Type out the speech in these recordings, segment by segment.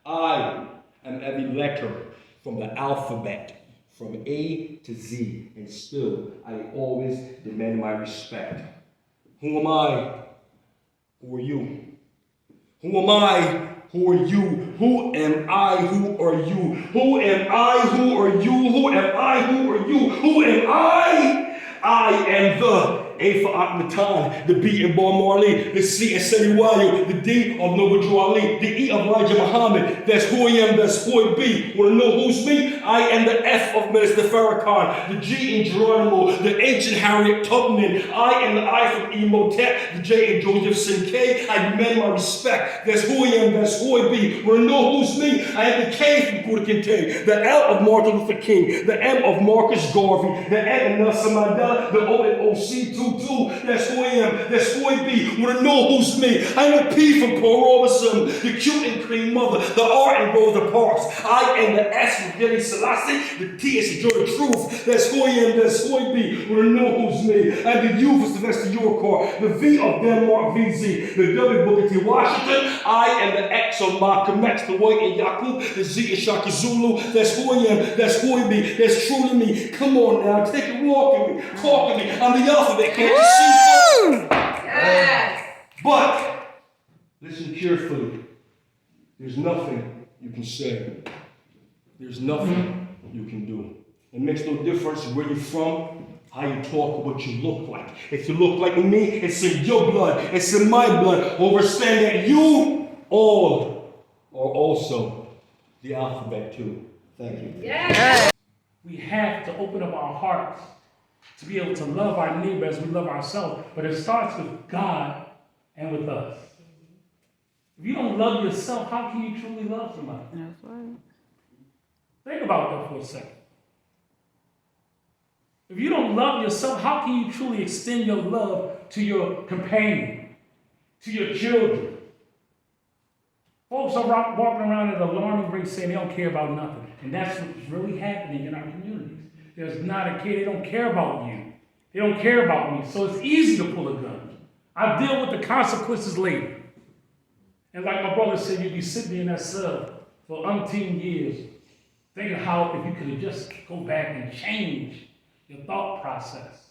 I am every letter from the alphabet, from A to Z, and still I always demand my respect. Who am I? Who are you? Who am I? Who are you? Who am I? Who are you? Who am I? Who are you? Who am I? Who are you? Who am I? I am the A for Akhenaten, the B in Bar Marley, the C in Seriwayo, the D of Noble Ali, the E of Elijah Muhammad. That's who I am, that's who I be. Want to know who's me? I am the F of Minister Farrakhan, the G in Geronimo, the H in Harriet Tubman. I am the I from Emotep, the J in Joseph Sinkay. I demand my respect. That's who I am, that's who I be. Want to know who's me? I am the K from Kuta Kinte, the L of Martin Luther King, the M of Marcus Garvey, the N in Nelson Mandela, the O in OC22. That's who I am, that's who I be. Want to know who's me? I am the P from Paul Robeson, the Q in Queen Mother, the R in Rosa Parks. I am the S from Billy Selassie, the T is Joy Truth. That's who I am, that's who I be. Want to know who's me? I am the U for Sylvester Yorkar, the V of Denmark VZ, the W Booker T Washington. I am the X of Malcolm X, the Y in Yakub, the Z in Shaka Zulu. That's who I am, that's who I be, that's truly me. Come on now, take a walk with me, talk with me. I'm the alphabet, can't you see? Yes. But, listen carefully. There's nothing you can say. There's nothing you can do. It makes no difference where you're from, how you talk, or what you look like. If you look like me, it's in your blood, it's in my blood. Understand that you all are also the alphabet too. Thank you. Yes. We have to open up our hearts to be able to love our neighbor as we love ourselves. But it starts with God and with us. If you don't love yourself, how can you truly love somebody? That's right. Think about that for a second. If you don't love yourself, how can you truly extend your love to your companion, to your children? Folks are walking around at an alarming rate saying they don't care about nothing. And that's what's really happening in our communities. There's not a kid, they don't care about you. They don't care about me. So it's easy to pull a gun. I deal with the consequences later. And like my brother said, you'd be sitting in that cell for umpteen years, thinking how if you could have just go back and change your thought process.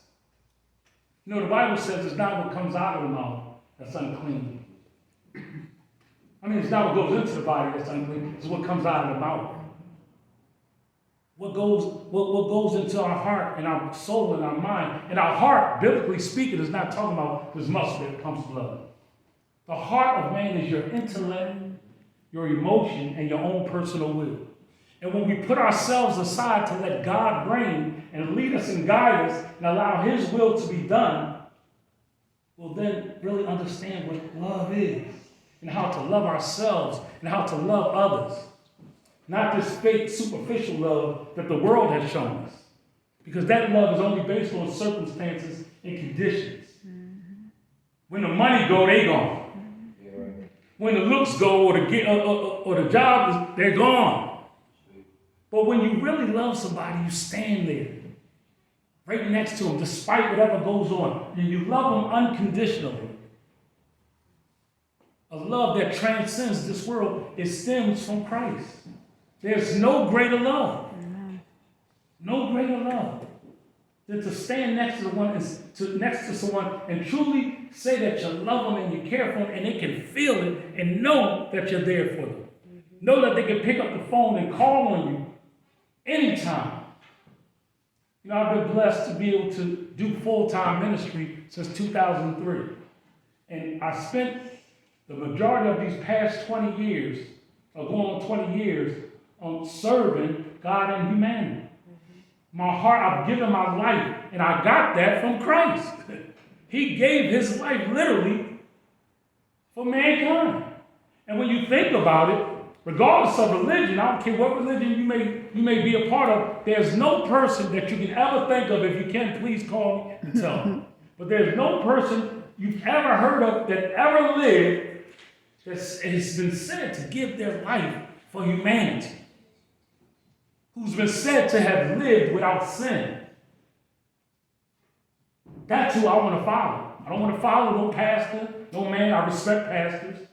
You know, the Bible says it's not what comes out of the mouth that's unclean. I mean, it's not what goes into the body that's unclean. It's what comes out of the mouth. What goes into our heart and our soul and our mind. And our heart, biblically speaking, is not talking about this muscle that pumps blood. The heart of man is your intellect, your emotion, and your own personal will. And when we put ourselves aside to let God reign and lead us and guide us and allow His will to be done, we'll then really understand what love is and how to love ourselves and how to love others. Not this fake, superficial love that the world has shown us. Because that love is only based on circumstances and conditions. Mm-hmm. When the money go, they gone. Mm-hmm. Right. When the looks go or the job, they're gone. But when you really love somebody, you stand there, right next to them, despite whatever goes on. And you love them unconditionally. A love that transcends this world, it stems from Christ. There's no greater love. Amen. No greater love than to stand next to someone and truly say that you love them and you care for them and they can feel it and know that you're there for them. Mm-hmm. Know that they can pick up the phone and call on you anytime. You know, I've been blessed to be able to do full-time ministry since 2003. And I spent the majority of these past 20 years, or going on 20 years, on serving God and humanity. Mm-hmm. My heart, I've given my life, and I got that from Christ. He gave His life literally for mankind. And when you think about it, regardless of religion, I don't care what religion you may be a part of, there's no person that you can ever think of, if you can, please call me and tell me. But there's no person you've ever heard of that ever lived that has been sent to give their life for humanity, who's been said to have lived without sin. That's who I want to follow. I don't want to follow no pastor, no man. I respect pastors.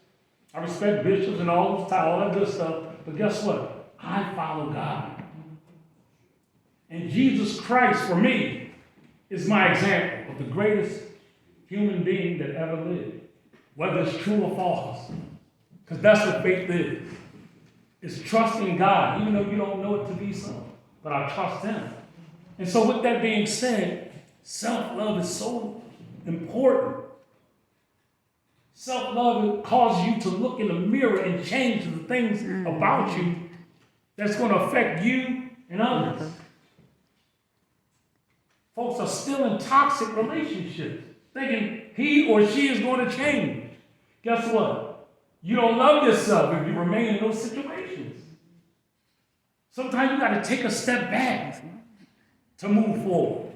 I respect bishops and all that good stuff. But guess what? I follow God. And Jesus Christ, for me, is my example of the greatest human being that ever lived. Whether it's true or false. Because that's what faith is. It's trusting God, even though you don't know it to be so. But I trust Him. And so with that being said, self-love is so important. Self-love causes you to look in the mirror and change the things about you that's going to affect you and others. Folks are still in toxic relationships, thinking he or she is going to change. Guess what? You don't love yourself if you remain in those situations. Sometimes you got to take a step back to move forward.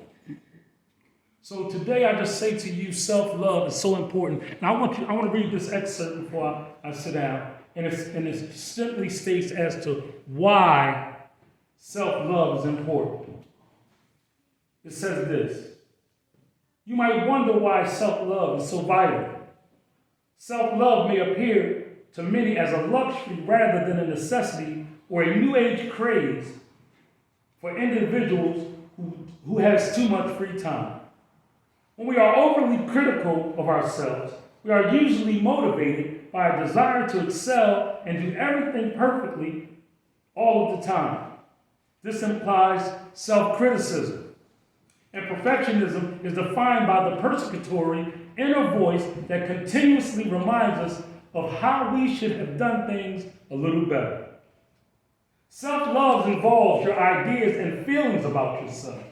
So today I just say to you, self-love is so important. And I want to read this excerpt before I sit down. And it simply states as to why self-love is important. It says this: you might wonder why self-love is so vital. Self-love may appear to many as a luxury rather than a necessity or a new age craze for individuals who has too much free time. When we are overly critical of ourselves, we are usually motivated by a desire to excel and do everything perfectly all of the time. This implies self-criticism. And perfectionism is defined by the persecutory inner voice that continuously reminds us of how we should have done things a little better. Self-love involves your ideas and feelings about yourself,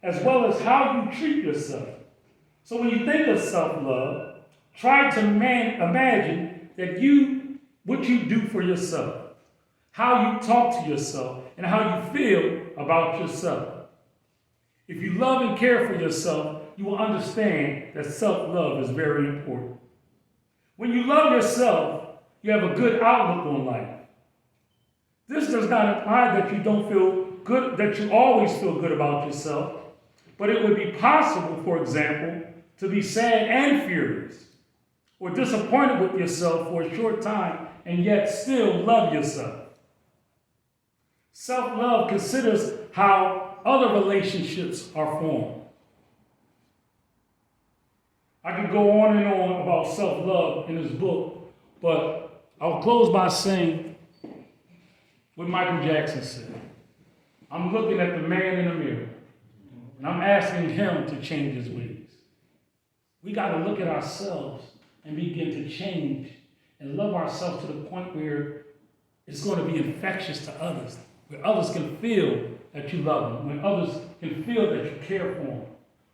as well as how you treat yourself. So when you think of self-love, try to imagine that what you do for yourself. how you talk to yourself, and how you feel about yourself. If you love and care for yourself, you will understand that self-love is very important. When you love yourself, you have a good outlook on life. This does not imply that you don't feel good, that you always feel good about yourself, but it would be possible, for example, to be sad and furious, or disappointed with yourself for a short time, and yet still love yourself. Self-love considers how other relationships are formed. I could go on and on about self-love in this book, but I'll close by saying what Michael Jackson said. I'm looking at the man in the mirror, and I'm asking him to change his ways. We got to look at ourselves and begin to change and love ourselves to the point where it's going to be infectious to others, where others can feel that you love them, when others can feel that you care for them.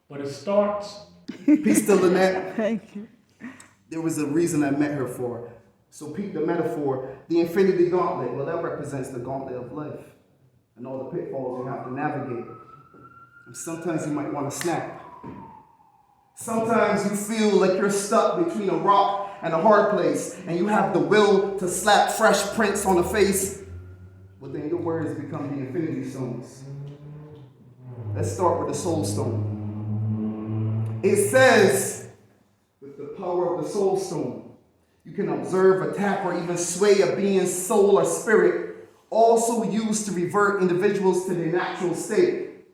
But it starts. Peace to Danette. Thank you. There was a reason I met her for. So peep the metaphor, the infinity gauntlet. Well, that represents the gauntlet of life and all the pitfalls you have to navigate. And sometimes you might want to snap. Sometimes you feel like you're stuck between a rock and a hard place, and you have the will to slap fresh prints on the face, but then your words become the infinity stones. Let's start with the soul stone. It says, with the power of the soul stone, you can observe, attack, or even sway a being's soul or spirit, also used to revert individuals to their natural state.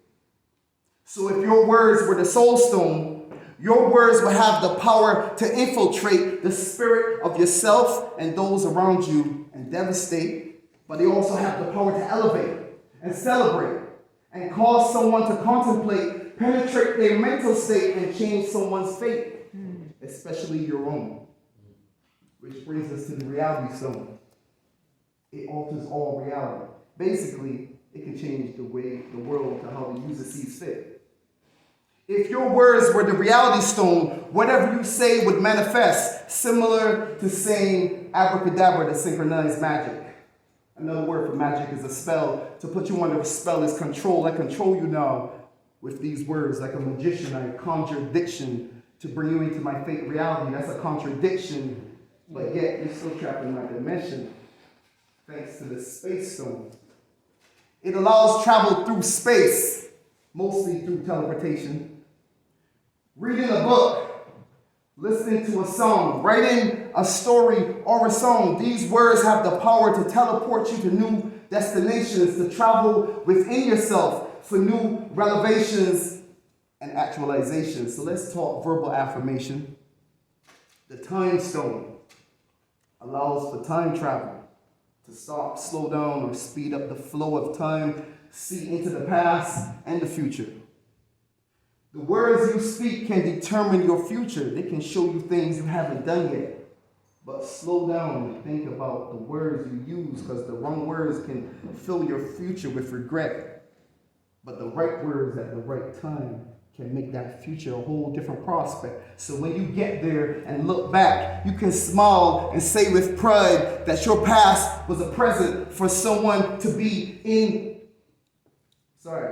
So if your words were the soul stone, your words will have the power to infiltrate the spirit of yourself and those around you and devastate, but they also have the power to elevate and celebrate and cause someone to contemplate, penetrate their mental state, and change someone's fate, especially your own. Which brings us to the reality stone. It alters all reality. Basically, it can change the way the world to how the user sees fit. If your words were the reality stone, whatever you say would manifest, similar to saying abracadabra to synchronize magic. Another word for magic is a spell. To put you under a spell is control. I control you now with these words. Like a magician, I conjure diction to bring you into my fate reality. That's a contradiction, but yet you're still trapped in my dimension, thanks to the space stone. It allows travel through space, mostly through teleportation. Reading a book, listening to a song, writing a story or a song. These words have the power to teleport you to new destinations, to travel within yourself for new revelations and actualizations. So let's talk verbal affirmation. The time stone allows for time travel, to stop, slow down, or speed up the flow of time, see into the past and the future. The words you speak can determine your future. They can show you things you haven't done yet. But slow down and think about the words you use, because the wrong words can fill your future with regret. But the right words at the right time can make that future a whole different prospect. So when you get there and look back, you can smile and say with pride that your past was a present for someone to be in.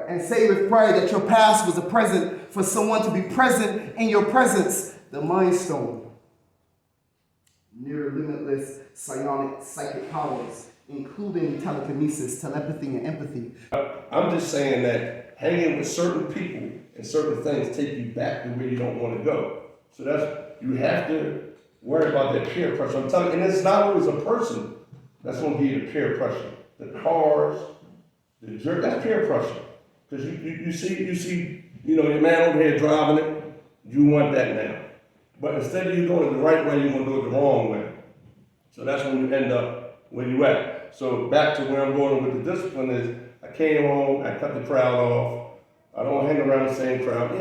And say with pride that your past was a present for someone to be present in your presence. The Mind Stone. Near limitless psionic psychic powers, including telekinesis, telepathy, and empathy. I'm just saying that hanging with certain people and certain things take you back to where you don't want to go. So you have to worry about that peer pressure. I'm telling you, and it's not always a person that's going to give you the peer pressure. The cars, the jerk, that's peer pressure. Because you see, your man over here driving it, you want that now. But instead of you going it the right way, you're going to do it the wrong way. So that's when you end up where you at. So back to where I'm going with the discipline is, I came home, I cut the crowd off. I don't hang around the same crowd.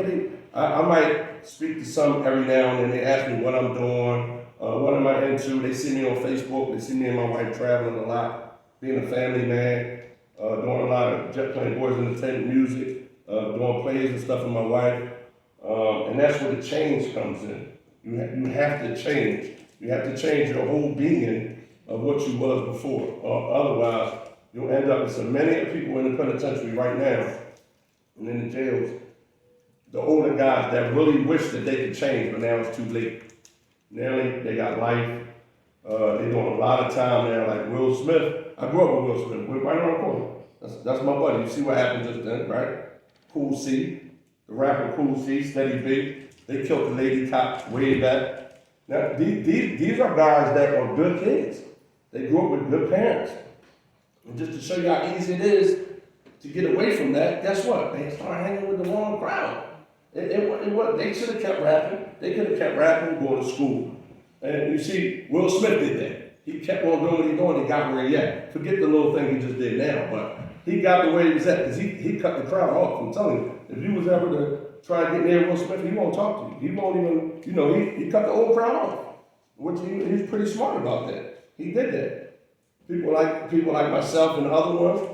I might speak to some every now and then. They ask me what I'm doing, what am I into. They see me on Facebook. They see me and my wife traveling a lot, being a family man, doing a lot of Jet Plane Boys entertainment music, doing plays and stuff with my wife. And that's where the change comes in. You have to change. You have to change your whole being of what you was before. Otherwise, you'll end up with so many people in the penitentiary right now and in the jails, the older guys that really wish that they could change, but now it's too late. Now they got life. They're doing a lot of time now, like Will Smith. I grew up with Will Smith. We're right around the corner. That's my buddy. You see what happened just then, right? Cool C, the rapper Cool C, Steady B. They killed the lady cop way back. Now, these are guys that are good kids. They grew up with good parents. And just to show you how easy it is to get away from that, guess what? They start hanging with the wrong crowd. They should have kept rapping. They could have kept rapping, going to school. And you see, Will Smith did that. He kept on doing what he doing and got where he at. Forget the little thing he just did now, but he got the way he was at because he cut the crowd off. I'm telling you, if you was ever to try and get near Will Smith, he won't talk to you. He won't even, he cut the old crowd off, which he's pretty smart about that. He did that. People like myself and the other ones,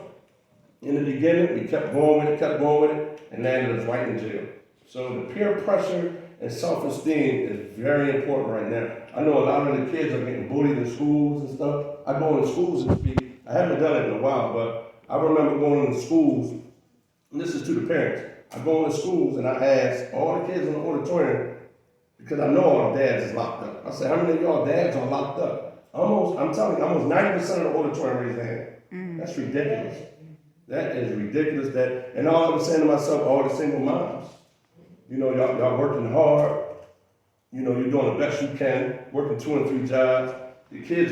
in the beginning, we kept going with it, and landed us right in jail. So the peer pressure and self-esteem is very important right now. I know a lot of the kids are getting bullied in schools and stuff. I go into schools and speak. I haven't done it in a while, but I remember going into schools, and this is to the parents. I go into schools and I ask all the kids in the auditorium, because I know all the dads is locked up. I said, how many of y'all dads are locked up? I'm telling you, almost 90% of the auditorium raised their hand. That's ridiculous. That is ridiculous. And all I'm saying to myself, all the single moms, y'all working hard. You're doing the best you can, working 2 and 3 jobs. Your kids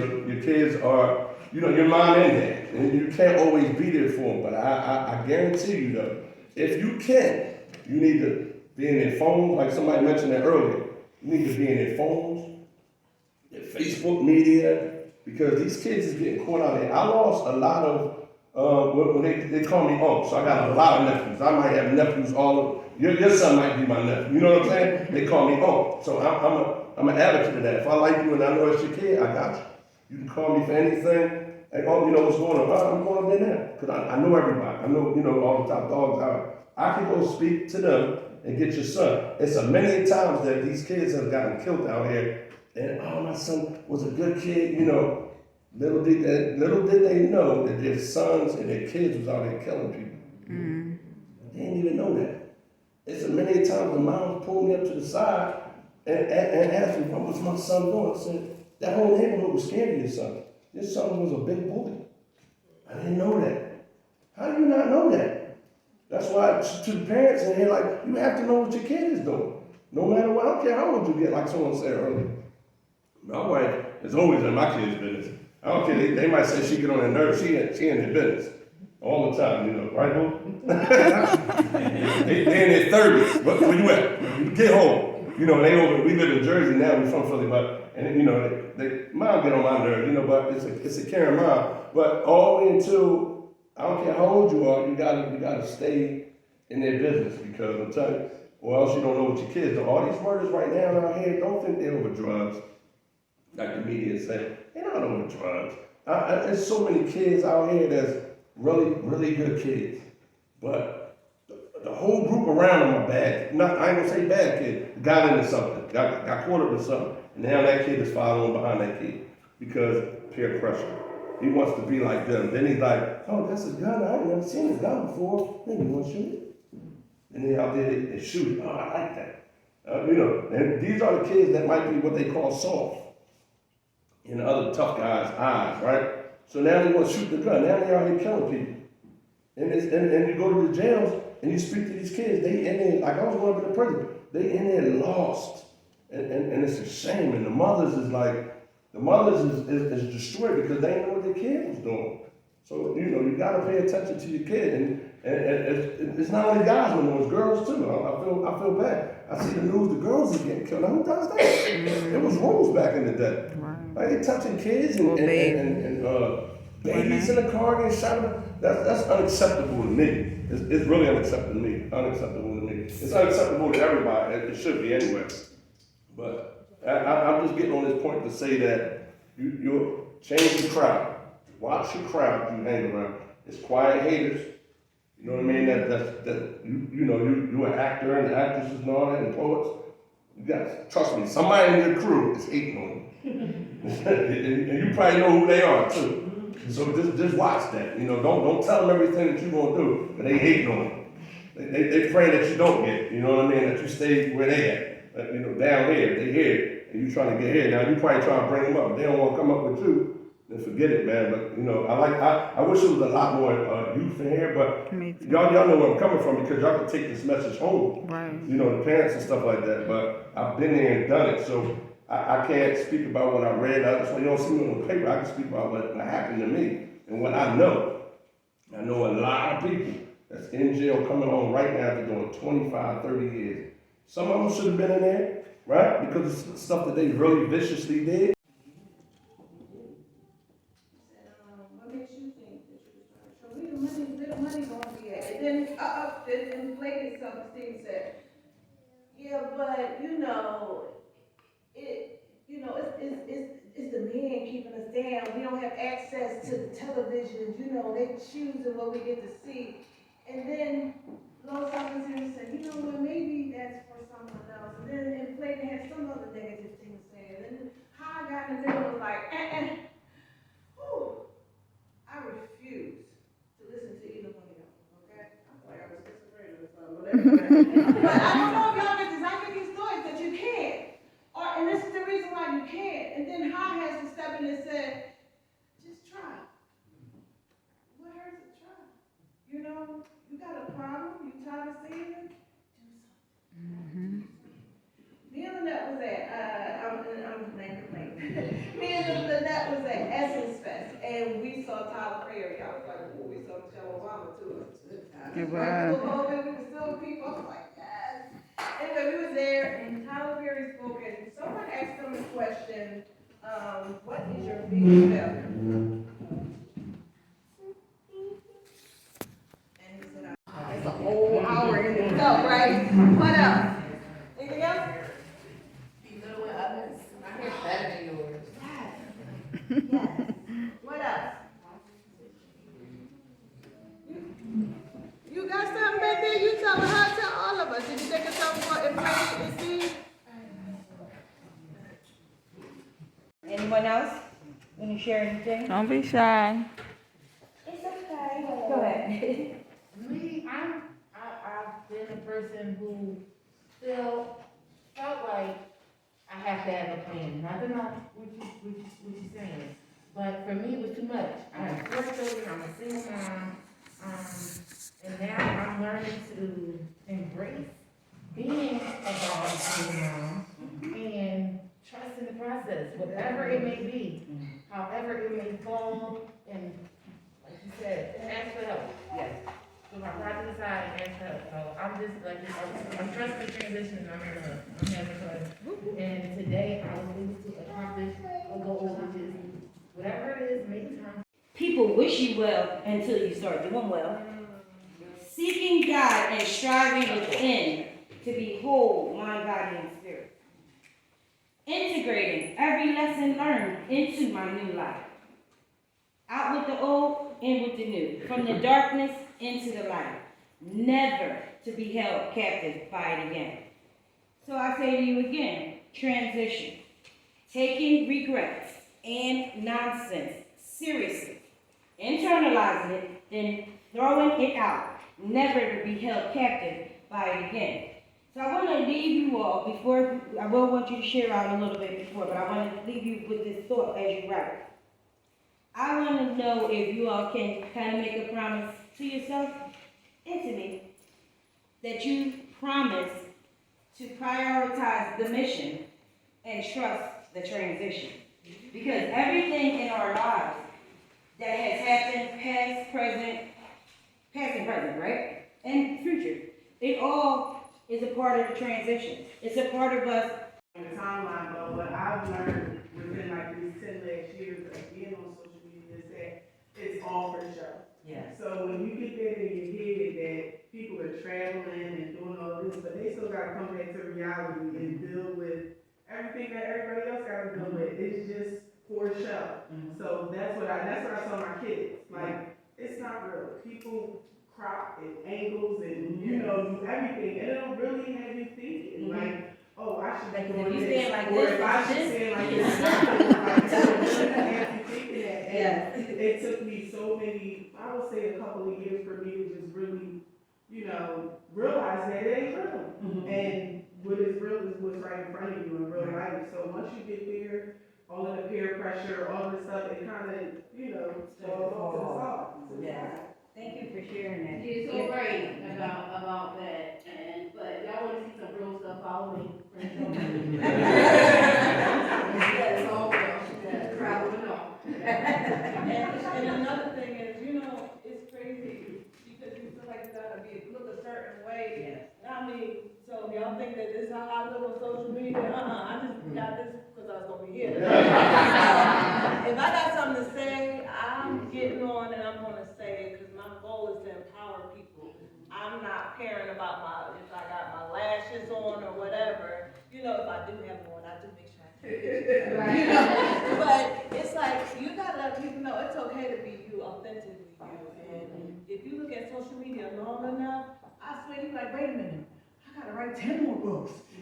are, your mom and dad, and you can't always be there for them. But I guarantee you though, if you can, you need to be in their phones, like somebody mentioned that earlier. You need to be in their phones, their Facebook media, because these kids is getting caught out there. I lost a lot of, when they call me uncle, so I got a lot of nephews. I might have nephews all over. Your son might be my nephew. You know what I'm saying? They call me uncle. So I'm an advocate of that. If I like you and I know it's your kid, I got you. You can call me for anything. And what's going on? I'm going up there now. Because I know everybody. I know, all the top dogs out. I can go speak to them and get your son. It's a many times that these kids have gotten killed out here. And my son was a good kid, Little did they know that their sons and their kids was out there killing people. Mm. They didn't even know that. It's a many times the moms pulled me up to the side and asked me, what was my son doing? I said, that whole neighborhood was scared of your son. Your son was a big bully. I didn't know that. How do you not know that? That's why to the parents in here, like, you have to know what your kid is doing. No matter what, I don't care how old you get, like someone said earlier. My wife is always in my kid's business. I don't care, they might say she get on their nerves, she in their business. All the time, right, Boo? they in their 30s. Where you at? Get home. We live in Jersey now, we're from Philly, but, they mom get on my nerves, but it's a caring mom. But all the way until, I don't care how old you are, you gotta stay in their business, because I'm telling you, or else you don't know what your kids do. All these murders right now out here, don't think they're over drugs. Like the media say, they're not over drugs. There's so many kids out here that's really, really good kids. But the whole group around them are bad. I ain't gonna say bad kid. Got into something, got caught up in something. And now that kid is following behind that kid because peer pressure. He wants to be like them. Then he's like, oh, that's a gun. I ain't never seen a gun before. Maybe you want to shoot it? And then out there they shoot it. Oh, I like that. And these are the kids that might be what they call soft in the other tough guys' eyes, right? So now they want to shoot the gun. Now they out here killing people. And you go to the jails and you speak to these kids. They in there, like I was going up in the prison. They in there lost. And it's a shame. And the mothers is destroyed because they didn't know what their kid was doing. So, you got to pay attention to your kid. And it's not only guys no more, it's girls too. I feel bad. I see the news, the girls are getting killed. Now, who does that? It was rules back in the day. Right. Like they touching kids and babies in the car getting shot up. That's unacceptable to me. It's really unacceptable to me. It's unacceptable to everybody. It should be anyway. But I'm just getting on this point to say that you're changing the crowd. Watch your crowd you hang around. It's quiet haters. You know what I mean? You're an actor and actresses and all that and poets. You got trust me, somebody in your crew is hating on you. and you probably know who they are too. So just watch that. Don't tell them everything that you're gonna do, but they hating on you. They pray that you don't get it. You know what I mean? That you stay where they at. Down here, they here, and you trying to get here. Now you probably trying to bring them up. If they don't want to come up with you, then forget it, man. But I wish there was a lot more youth in here, but y'all know where I'm coming from because y'all can take this message home. Right. The parents and stuff like that. But I've been there and done it, so I can't speak about what I read. That's why you don't see me on the paper. I can speak about what happened to me and what I know. I know a lot of people that's in jail coming home right now after doing 25, 30 years. Some of them should have been in there, right? Because it's stuff that they really viciously did. What makes you think that you was trying to show me where the money gonna be at? And then inflated self-esteem said, yeah, but it's the men keeping us down. We don't have access to the television. They choosing what we get to see. And then low self-esteem said, maybe that's for someone else. And then inflated had some other negative thing to say. And then how I got in the middle was like, whew. I refuse to listen to either one of y'all, okay? I feel like I was schizophrenic or something, but anyway. But I don't know if y'all get this. I get these stories that you can't. And this is the reason why you can't. And then Ha has to step in and say, just try. What hurts to try? You got a problem, you tired of seeing it, do something. Me and Danette was at, I'm late. Me and Danette was at Essence Fest, and we saw Tyler Perry. I was like, ooh, we saw Michelle Obama too. Wow. We were still people. I was like, yes. Anyway, we was there, and Tyler Perry spoke, and someone asked him a question, what is your biggest failure? And he said, it's a whole hour in itself, right? What else? Anything else? Be little with others. I hear better than yours. Yes. What else? You got something back there? You tell her, tell all of us. Did you think of something more important to see? Anyone else? Want to share anything? Don't be shy. It's okay. Go ahead. Me, I've been a person who felt like I have to have a plan. Not to know what you're saying, but for me it was too much. I have 4 children. I'm a single mom, and now I'm learning to embrace being a single mom and trust in the process, whatever it may be, however it may fall, and like you said, ask for help. Yes. So my pride to the side and ask for help. So I'm just like, I'm trusting the transition and I'm having fun. And today I was able to accomplish a goal, which is whatever it is, make time. People wish you well until you start doing well. Seeking God and striving within to be whole, mind, body, and spirit. Integrating every lesson learned into my new life. Out with the old, in with the new. From the darkness into the light. Never to be held captive by it again. So I say to you again, transition. Taking regrets and nonsense seriously. Internalizing it, then throwing it out. Never to be held captive by it again. So I want to leave you all before, I will want you to share out a little bit before, but I want to leave you with this thought as you write. I want to know if you all can kind of make a promise to yourself and to me that you promise to prioritize the mission and trust the transition. Because everything in our lives that has happened, past and present, right? And future, it all is a part of the transition. It's a part of us. The timeline, but what I've learned within like these 10 last years of being on social media is that it's all for show. Yeah. So when you get that in your head that people are traveling and doing all this, but they still gotta come back to reality and deal with everything that everybody else gotta deal with. It's just for show. So that's what I tell my kids. Like, it's not real. People crop and angles and do everything, and it'll really have you thinking. Like, oh, I should Like, be if doing you this, stand like or this, if I should this, stand like you this, can I have you thinking that. Yes. And it took me so many, I would say a couple of years for me to just really, realize that it ain't real. Mhm. And what is real is what's right in front of you in real life. So once you get there, all of the peer pressure, all of the stuff, it kind of, falls off to the side. Yeah. Thank you for sharing that. You're so right about that, but y'all wanna see some real stuff, follow me. Yeah, it's all real, yeah, crowd would know. And another thing is, it's crazy because you feel like you gotta look a certain way. I mean, so y'all think that this is how I look on social media? I just got this because I was gonna be here. If I got something to say, I'm getting on and I'm gonna say it because my goal is to empower people. I'm not caring about if I got my lashes on or whatever. If I do have them on, I do make sure I take pictures. But it's like, you gotta let people know it's okay to be you, authentically you. And if you look at social media long enough, I swear you're like, wait a minute, I gotta write 10 more books. I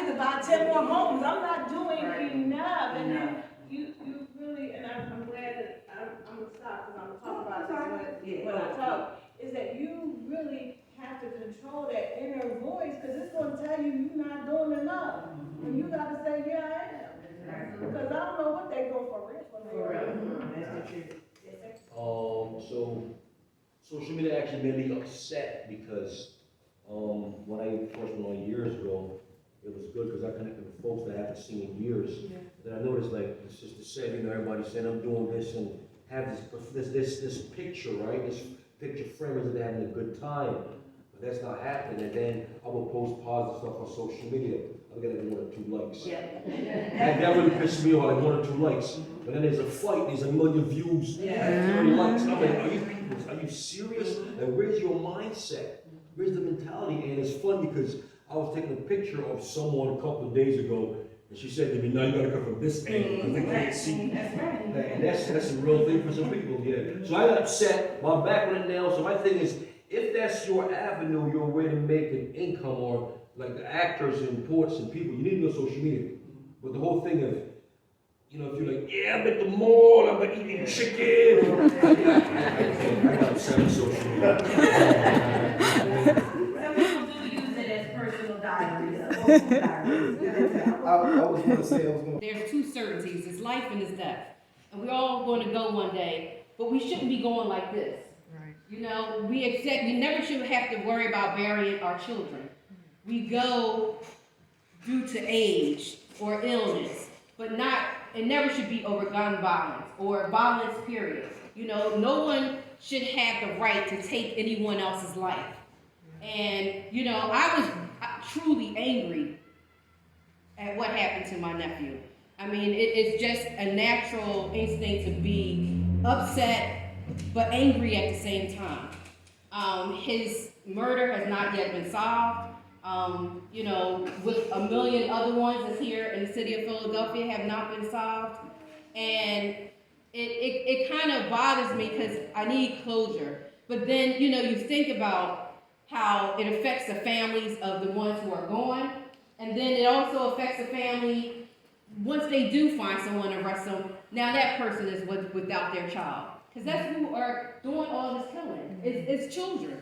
need to buy 10 more homes. I'm not doing enough. And then you really, and I'm glad that I'm gonna stop because I'm gonna talk about this when I talk, is that you really have to control that inner voice because it's gonna tell you you're not doing enough. And you gotta say, yeah, I am. Because I don't know what they go for real. So social media actually made me upset because when I first went on years ago, it was good because I connected with folks that I haven't seen in years. Then I noticed, like the sister said, everybody saying I'm doing this and have this picture, right? This picture frame is that they're having a good time, but that's not happening. And then I will post positive stuff on social media. I'll get like 1 or 2 likes. And that really pisses me off, like 1 or 2 likes. But then there's a fight, there's a million views, 30 likes. And I'm like, are you serious? Like, where's your mindset? Where's the mentality? And it's fun because I was taking a picture of someone a couple of days ago, and she said to me, now you gotta come from this angle because they can't see. And that's a real thing for some people, So I got upset, my back went down. So my thing is, if that's your avenue, your way to make an income, or like the actors and ports and people, you need to go social media. But the whole thing of, if you're like, I'm at the mall, I'm eating chicken. I got upset on social media. Some people do use it as personal diaries. I was going to say, There's 2 certainties, it's life and it's death. And we're all going to go one day, but we shouldn't be going like this. Right. We never should have to worry about burying our children. We go due to age or illness, but it never should be over gun violence or violence, period. No one should have the right to take anyone else's life. And, I was truly angry at what happened to my nephew. I mean, it's just a natural instinct to be upset, but angry at the same time. His murder has not yet been solved. With a million other ones that's here in the city of Philadelphia have not been solved. And it kind of bothers me because I need closure. But then, you think about how it affects the families of the ones who are gone. And then it also affects the family once they do find someone to arrest them. Now that person is without their child. Because that's who are doing all this killing. It's children.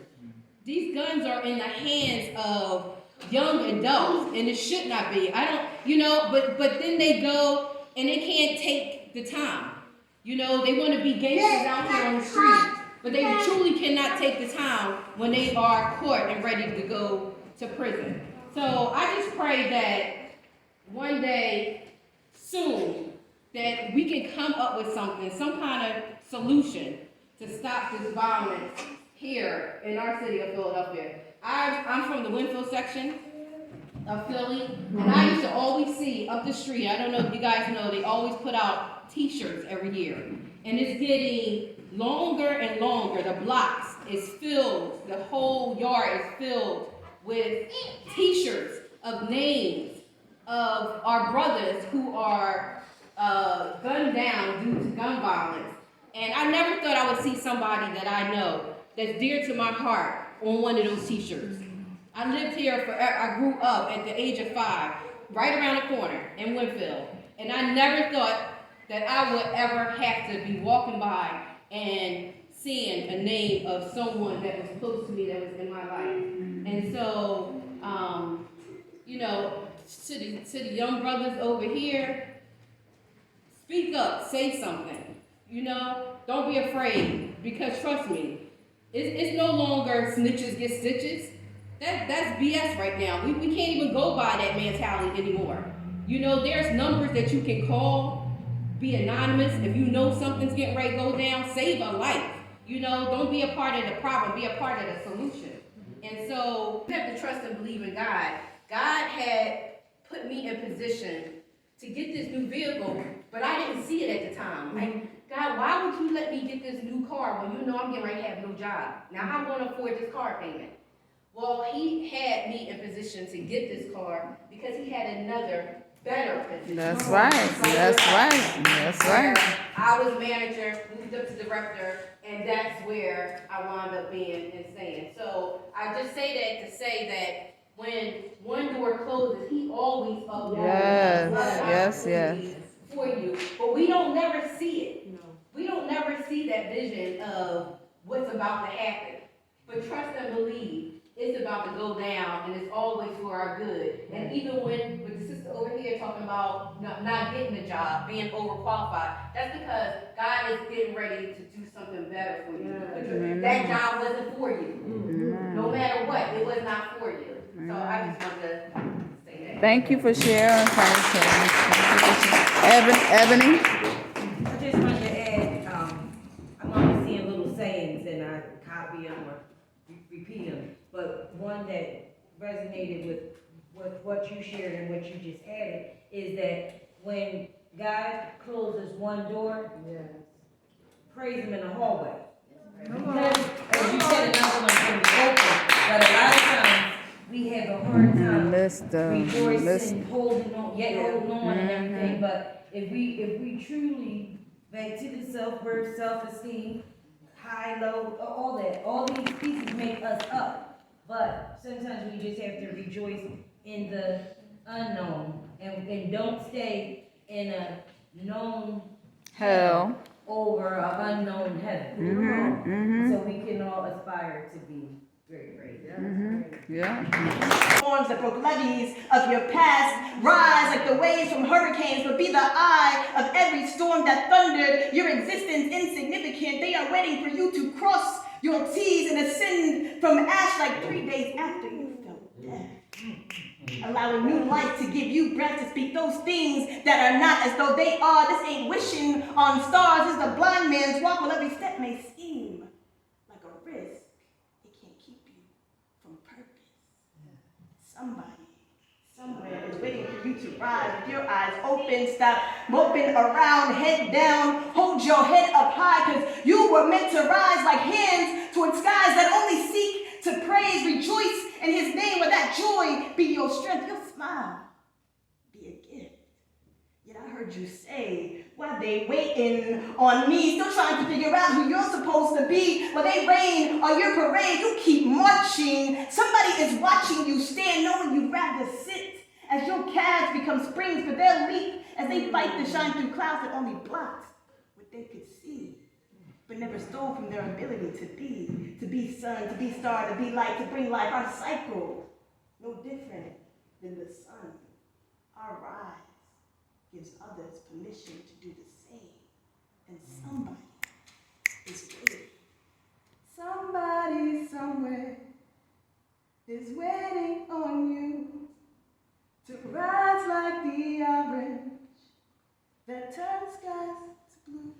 These guns are in the hands of young adults, and it should not be. But then they go and they can't take the time. They want to be gangsters out here on the street, but they truly cannot take the time when they are caught and ready to go to prison. So I just pray that one day, soon, that we can come up with something, some kind of solution to stop this violence here in our city of Philadelphia. I'm from the Winfield section of Philly, and I used to always see up the street, I don't know if you guys know, they always put out t-shirts every year. And it's getting longer and longer. The blocks is filled, the whole yard is filled with t-shirts of names of our brothers who are gunned down due to gun violence. And I never thought I would see somebody that I know that's dear to my heart on one of those t-shirts. I lived here forever. I grew up at the age of 5, right around the corner in Winfield. And I never thought that I would ever have to be walking by and seeing a name of someone that was close to me that was in my life. And so, you know, to the young brothers over here, speak up, say something. You know, don't be afraid, because trust me, it's no longer snitches get stitches. That's BS right now. We can't even go by that mentality anymore. You know, there's numbers that you can call, be anonymous. If you know something's getting ready to go down, save a life. You know, don't be a part of the problem, be a part of the solution. And so, you have to trust and believe in God. God had put me in position to get this new vehicle, but I didn't see it at the time. Like, God, why would you let me get this new car when you know I'm getting ready to have no job? Now, how am I going to afford this car payment? Well, he had me in position to get this car because he had another better position. That's right. That's right. That's right. I was manager, moved up to director, and that's where I wound up being and staying. So I just say that to say that when one door closes, he always opens Yes. for you. But we don't never see it. No. We don't never see that vision of what's about to happen. But trust and believe. It's about to go down, and it's always for our good. And even when, with the sister over here talking about not getting a job, being overqualified, that's because God is getting ready to do something better for you. Because that job wasn't for you. No matter what, it was not for you. So I just wanted to say that. Thank you for sharing. Ebony? I just wanted to add, I'm always seeing little sayings and I copy them or repeat them, but one that resonated with what you shared and what you just added is that when God closes one door, praise him in the hallway. Because, as you said, another one's going to be open, but a lot of times we have a hard time rejoicing, holding on and everything, but if we truly, back to the self-worth, self-esteem, high, low, all these pieces make us up, but sometimes we just have to rejoice in the unknown and don't stay in a known hell over an unknown heaven. So we can all aspire to be very great. Storms that broke levees of your past rise like the waves from hurricanes, but be the eye of every storm that thundered your existence insignificant. They are waiting for you to cross your T's and ascend from ash like 3 days after you felt death. Allowing new life to give you breath to speak those things that are not as though they are. This ain't wishing on stars. This is the blind man's walk. While every step may seem like a risk, it can't keep you from purpose. Somebody, somewhere is waiting for you to rise with your eyes open. Stop moping around, head down. Hold your head up high, because you were meant to rise like hands towards skies that only seek to praise. Rejoice in his name, where that joy be your strength. Your smile be a gift. Yet I heard you say, while they waiting on me, still trying to figure out who you're supposed to be. While they rain on your parade, you keep marching. Somebody is watching you stand, knowing you'd rather sit as your calves become springs, for they'll leap as they fight to shine through clouds that only blocked what they could see, but never stole from their ability to be sun, to be star, to be light, to bring life. Our cycle, no different than the sun. Our rise gives others permission to do the same. And somebody is waiting. Somebody somewhere is waiting on you to rise like the orange that turns skies to blue.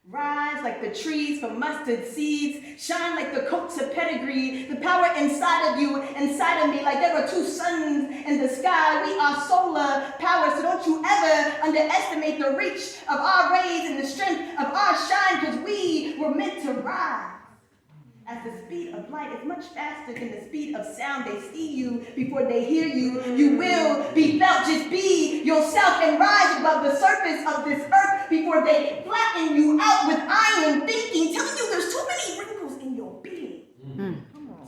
Rise like the trees from mustard seeds. Shine like the coats of pedigree. The power inside of you, inside of me, like there are two suns in the sky. We are solar power, so don't you ever underestimate the reach of our rays and the strength of our shine, because we were meant to rise. As the speed of light is much faster than the speed of sound. They see you before they hear you. You will be felt. Just be yourself and rise above the surface of this earth before they flatten you out with iron thinking, telling you there's too many wrinkles in your being.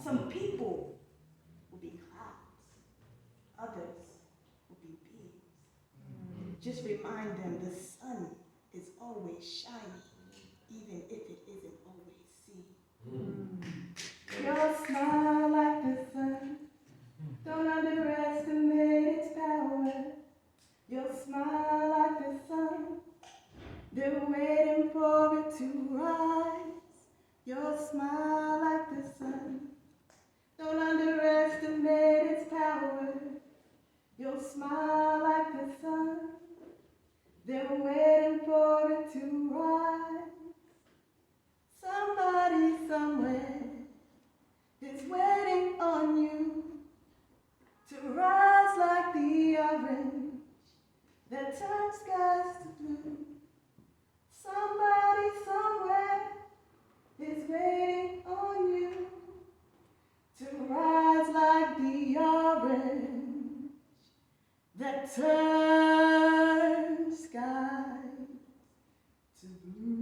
Some people will be clouds, others will be beams. Just remind them the sun is always shining, even if it isn't always seen. Your smile like the sun, don't underestimate its power. Your smile like the sun, they're waiting for it to rise. Your smile like the sun, don't underestimate its power. Your smile like the sun, they're waiting for it to rise. Somebody somewhere is waiting on you to rise like the orange that turns skies to blue. Somebody somewhere is waiting on you to rise like the orange that turns skies to blue.